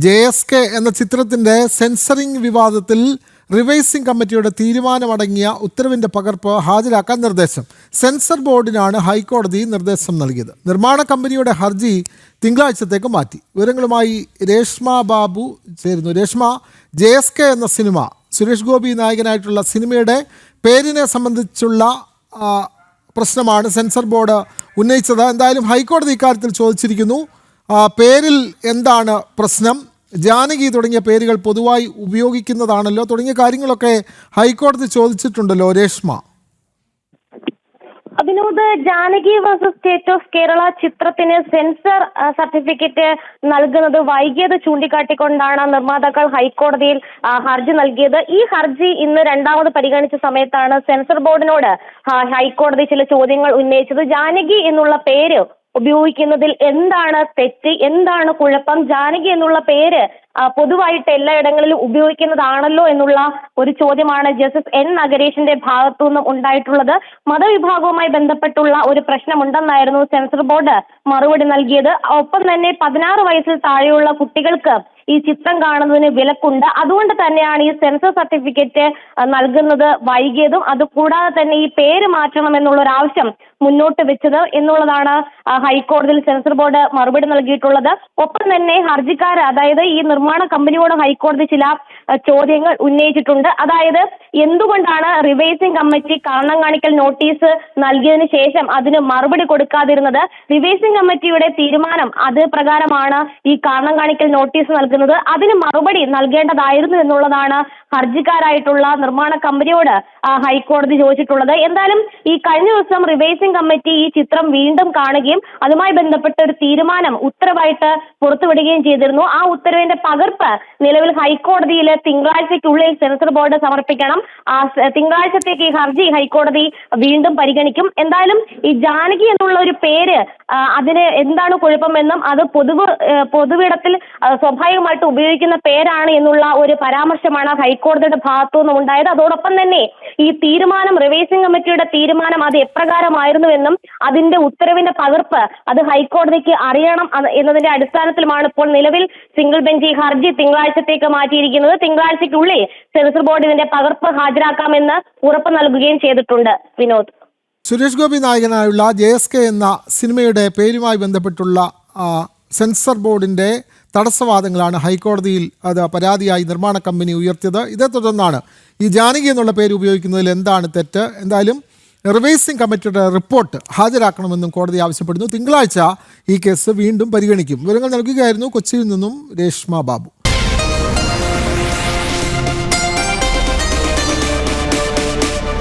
JSK എന്ന ചിത്രത്തിന്റെ censoring വിവാദത്തിൽ റിവൈസിംഗ് കമ്മിറ്റിയുടെ തീരുമാനമടങ്ങിയ ഉത്തരവിന്റെ പകർപ്പ് ഹാജരാക്കാൻ നിർദ്ദേശം. സെൻസർ ബോർഡിനാണ് ഹൈക്കോടതി നിർദ്ദേശം നൽകിയത്. നിർമ്മാണ കമ്പനിയുടെ ഹർജി തിങ്കളാഴ്ചത്തേക്ക് മാറ്റി. വിവരങ്ങളുമായി രേഷ്മ ബാബു ചേരുന്നു. രേഷ്മ, JSK എന്ന സിനിമ, സുരേഷ് ഗോപി നായകനായിട്ടുള്ള സിനിമയുടെ പേരിനെ സംബന്ധിച്ചുള്ള പ്രശ്നമാണ് സെൻസർ ബോർഡ് ഉന്നയിച്ചത്. എന്തായാലും ഹൈക്കോടതി ഇക്കാര്യത്തിൽ ചോദിച്ചിരിക്കുന്നു. പേരിൽ എന്താണ് പ്രശ്നം? ജാനകി തുടങ്ങിയ പേരുകൾ പൊതുവായി ഉപയോഗിക്കുന്നതാണല്ലോ, തുടങ്ങിയ കാര്യങ്ങളൊക്കെ ഹൈക്കോടതി ചോദിച്ചിട്ടുണ്ടല്ലോ Reshma. Vinod, Janaki versus state of Kerala ചിത്രത്തിന് സെൻസർ സർട്ടിഫിക്കറ്റ് നൽകുന്നത് വൈകിയത് ചൂണ്ടിക്കാട്ടിക്കൊണ്ടാണ് നിർമ്മാതാക്കൾ ഹൈക്കോടതിയിൽ ഹർജി നൽകിയത്. ഈ ഹർജി ഇന്ന് രണ്ടാമത് പരിഗണിച്ച സമയത്താണ് സെൻസർ ബോർഡിനോട് ഹൈക്കോടതി ചില ചോദ്യങ്ങൾ ഉന്നയിച്ചത്. ജാനകി എന്നുള്ള പേര് ഉപയോഗിക്കുന്നതിൽ എന്താണ് തെറ്റ്, എന്താണ് കുഴപ്പം? ജാനകി എന്നുള്ള പേര് പൊതുവായിട്ട് എല്ലായിടങ്ങളിലും ഉപയോഗിക്കുന്നതാണല്ലോ എന്നുള്ള ഒരു ചോദ്യമാണ് ജസ്റ്റിസ് N നഗരേഷിന്റെ ഭാഗത്തുനിന്നും ഉണ്ടായിട്ടുള്ളത്. മതവിഭാഗവുമായി ബന്ധപ്പെട്ടുള്ള ഒരു പ്രശ്നമുണ്ടെന്നായിരുന്നു സെൻസർ ബോർഡ് മറുപടി നൽകിയത്. ഒപ്പം തന്നെ 16 വയസ്സിൽ താഴെയുള്ള കുട്ടികൾക്ക് ഈ ചിത്രം കാണുന്നതിന് വിലക്കുണ്ട്. അതുകൊണ്ട് തന്നെയാണ് ഈ സെൻസർ സർട്ടിഫിക്കറ്റ് നൽകുന്നത് വൈകിയതും. അതുകൂടാതെ തന്നെ ഈ പേര് മാറ്റണം എന്നുള്ള ഒരു ആവശ്യം മുന്നോട്ട് വെച്ചത് എന്നുള്ളതാണ് ഹൈക്കോടതിയിൽ സെൻസർ ബോർഡ് മറുപടി നൽകിയിട്ടുള്ളത്. ഒപ്പം തന്നെ ഹർജിക്കാർ, അതായത് ഈ നിർമ്മാണ കമ്പനിയോട് ഹൈക്കോടതി ചില ചോദ്യങ്ങൾ ഉന്നയിച്ചിട്ടുണ്ട്. അതായത് എന്തുകൊണ്ടാണ് റിവൈസിംഗ് കമ്മിറ്റി കാരണം കാണിക്കൽ നോട്ടീസ് നൽകിയതിനു ശേഷം അതിന് മറുപടി കൊടുക്കാതിരുന്നത്? റിവൈസിംഗ് കമ്മിറ്റിയുടെ തീരുമാനം അത് പ്രകാരമാണ് ഈ കാരണം കാണിക്കൽ നോട്ടീസ് നൽകുന്നത്. അതിന് മറുപടി നൽകേണ്ടതായിരുന്നു എന്നുള്ളതാണ് ഹർജിക്കാരായിട്ടുള്ള നിർമ്മാണ കമ്പനിയോട് ഹൈക്കോടതി ചോദിച്ചിട്ടുള്ളത്. എന്തായാലും ഈ കഴിഞ്ഞ ദിവസം റിവൈസിംഗ് കമ്മിറ്റി ഈ ചിത്രം വീണ്ടും കാണുകയും അതുമായി ബന്ധപ്പെട്ട ഒരു തീരുമാനം ഉത്തരവായിട്ട് പുറത്തുവിടുകയും ചെയ്തിരുന്നു. ആ ഉത്തരവിന്റെ പകർപ്പ് നിലവിൽ ഹൈക്കോടതിയിൽ തിങ്കളാഴ്ചയ്ക്കുള്ളിൽ സെൻസർ ബോർഡ് സമർപ്പിക്കണം. തിങ്കളാഴ്ചത്തേക്ക് ഈ ഹർജി ഹൈക്കോടതി വീണ്ടും പരിഗണിക്കും. എന്തായാലും ഈ ജാനകി എന്നുള്ള ഒരു പേര് അതിന് എന്താണ് കുഴപ്പമെന്നും അത് പൊതുവിടത്തിൽ സ്വാഭാവികമായിട്ട് ഉപയോഗിക്കുന്ന പേരാണ് എന്നുള്ള ഒരു പരാമർശമാണ് ഹൈക്കോടതിയുടെ ഭാഗത്തുനിന്നും ഉണ്ടായത്. അതോടൊപ്പം തന്നെ ഈ തീരുമാനം, റിവൈസിംഗ് കമ്മിറ്റിയുടെ തീരുമാനം അത് എപ്രകാരമായിരുന്നുവെന്നും അതിന്റെ ഉത്തരവിന്റെ പകർപ്പ് അത് ഹൈക്കോടതിക്ക് അറിയണം എന്നതിന്റെ അടിസ്ഥാനത്തിലുമാണ് ഇപ്പോൾ നിലവിൽ സിംഗിൾ ബെഞ്ച് ഈ ഹർജി തിങ്കളാഴ്ചത്തേക്ക് മാറ്റിയിരിക്കുന്നത്. തിങ്കളാഴ്ചയ്ക്കുള്ളിൽ സെൻസർ ബോർഡ് ഇതിന്റെ പകർപ്പ് ഹാജരാക്കാമെന്ന് ഉറപ്പ് നൽകുകയും ചെയ്തിട്ടുണ്ട്. വിനോദ്, സുരേഷ് ഗോപി നായകനായുള്ള JSK എന്ന സിനിമയുടെ പേരുമായി ബന്ധപ്പെട്ടുള്ള സെൻസർ ബോർഡിന്റെ തടസ്സവാദങ്ങളാണ് ഹൈക്കോടതിയിൽ അത് പരാതിയായി നിർമ്മാണ കമ്പനി ഉയർത്തിയത്. ഇതേ തുടർന്നാണ് ഈ ജാനകി എന്നുള്ള പേര് ഉപയോഗിക്കുന്നതിൽ എന്താണ് തെറ്റ്, എന്തായാലും റിവൈസിംഗ് കമ്മിറ്റിയുടെ റിപ്പോർട്ട് ഹാജരാക്കണമെന്നും കോടതി ആവശ്യപ്പെടുന്നു. തിങ്കളാഴ്ച ഈ കേസ് വീണ്ടും പരിഗണിക്കും. വിവരങ്ങൾ നൽകുകയായിരുന്നു കൊച്ചിയിൽ നിന്നും രേഷ്മ ബാബു.